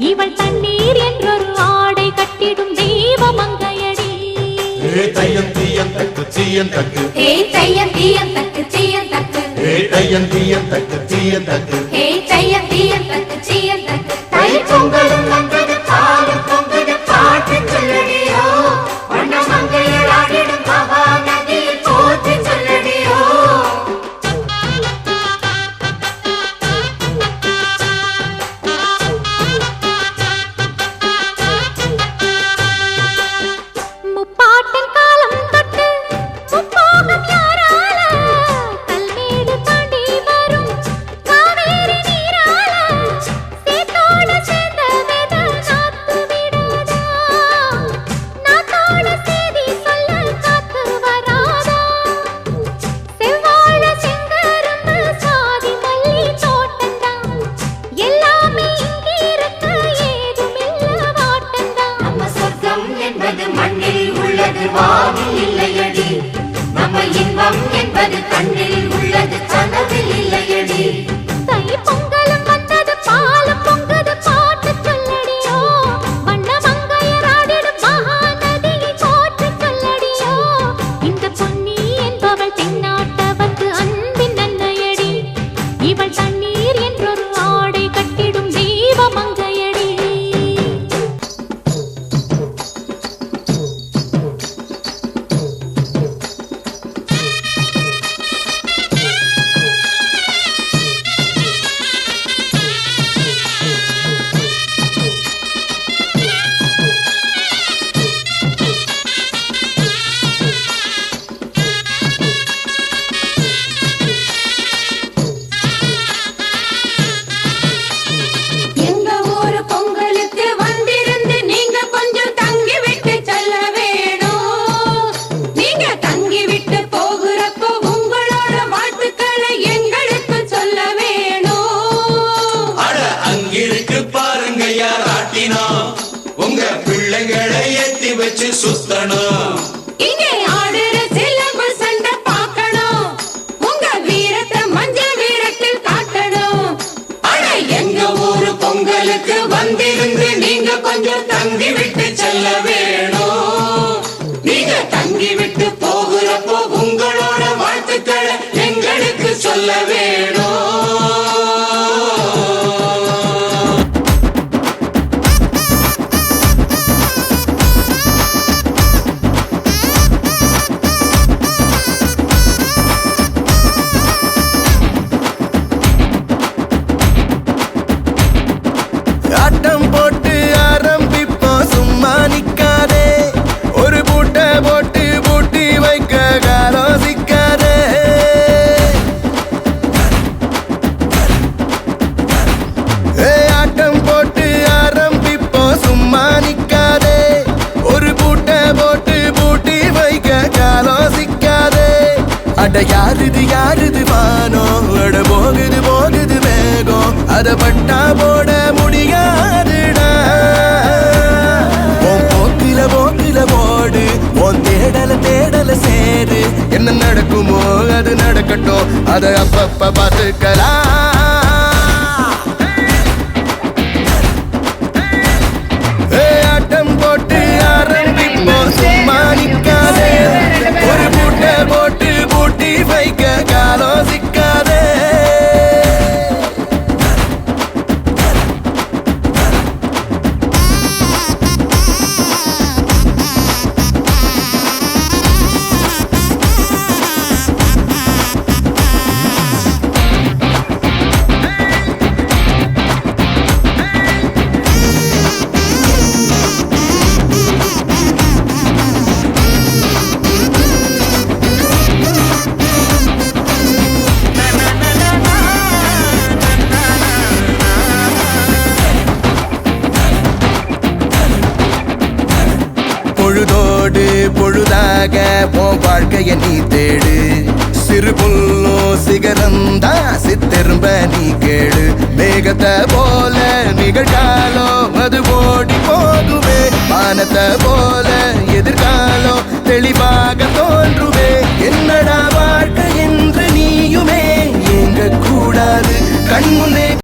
இவள் தண்ணீர் என்றொரு ஆடை கட்டிடும் தெய்வ மங்கையடி. தையம் தீயம் தக்கு தீயம் தக்கு தையம் தீயம் தக்கு தீயம் தக்கு தையம் தீயம் தக்கு தீயம் தக்கு தையம் தீயம் தக்கு தீயம் தக்கு. தை பொங்கலும் வந்தது பாலும் பொங்குது பாட்டு சொல்லடியோ, வண்ண மங்கையர் ஆடிடும் மகா நதியில் போற்றி சொல்லடியோ. முப்பாட்டின் காலம் தொட்டு முப்போகம் யாரால, கல்மேடு தாண்டி வரும் காவேரி நீரால, சேத்தோட சேர்ந்த வேத நாத்து விடாதா, நாத்தோட சேதி சொல்ல காத்து வராதா. செவ்வாழ செங்கரும்பு சாதி மல்லி தோட்டந்தான், எல்லாமே இங்கிருக்க ஏதுமில்ல வாட்டந்தான். நம்ம சொர்க்கம் என்பது மண்ணில் உள்ளது வானில் இல்லையடி, நம்ம இன்பம் என்பது கண்ணில் உள்ளது கனவில் இல்லையடி. தை பொங்கலும் வந்தது பாலும் பொங்குது பாட்டு சொல்லடியோ, வண்ண மங்கையர் ஆடிடும் மகா நதியை போற்றி சொல்லடியோ. இந்த பொன்னி என்பவள் தென்னாட்டவர்க்கு அன்பின் அன்னையடி, இவள் தண்ணீர் என்றொரு ஆடை கட்டிடும் தெய்வ மங்கையடி. எங்க ஊரு பொங்கலுக்கு வந்திருந்து நீங்க கொஞ்சம் தங்கி விட்டு செல்ல வேணும். நீங்க தங்கி விட்டு போகிறப்போ உங்களோட வாழ்த்துக்களை எங்களுக்கு சொல்ல வேணும். அட அங்கிருக்கு பாருங்க யாராட்டினோம், உங்க பிள்ளைங்களை ஏத்தி வச்சு சுத்தணும். இங்கே ஆடுற சிலம்பு சண்டை பார்க்கணும், உங்க வீரத்தை மஞ்சள் வீரத்தில் காட்டணும். அட எங்க ஊரு பொங்கலுக்கு வந்திருந்து நீங்க கொஞ்சம் தங்கி விட்டு செல்ல வேணும். நீங்க தங்கி விட்டு போகிறப்போ உங்களோட வாழ்த்துக்களை எங்களுக்கு சொல்ல வேணும். ஆட்டம் போட்டு ஆரம்பிப்போம் சும்மா நிக்காதே, ஒரு பூட்டை போட்டு பூட்டி வைக்க காலம் சிக்காதே. ஆட்டம் போட்டு ஆரம்பிப்போம் சும்மா நிக்காதே, ஒரு பூட்டை போட்டு பூட்டி வைக்க காலம் சிக்காதே. அட யாருது வானம், அட போகுது போகுது வேகம், அத பட்டா போட முடியாதுடா. உன் போக்கில போடு, உன் தேடல சேரு, என்ன நடக்குமோ அது நடக்கட்டும், அத அப்பப்ப பார்த்துக்கலாம். ஆட்டம் போட்டு ஆரம்பிப்போம் சும்மா நிக்காதே, ஒரு பூட்டை போட்டு பூட்டி வைக்க காலம் சிக்காதே. பொழுதோடு பொழுதாக உன் வாழ்க்கைய நீ தேடு, சிறு புல்லும் சிகரந்தா சித்திரும்ப நீ கேடு. மேகத்தை போல நிகழ்காலம் அது ஓடி போகுமே, வானத்தை போல எதிர்காலம்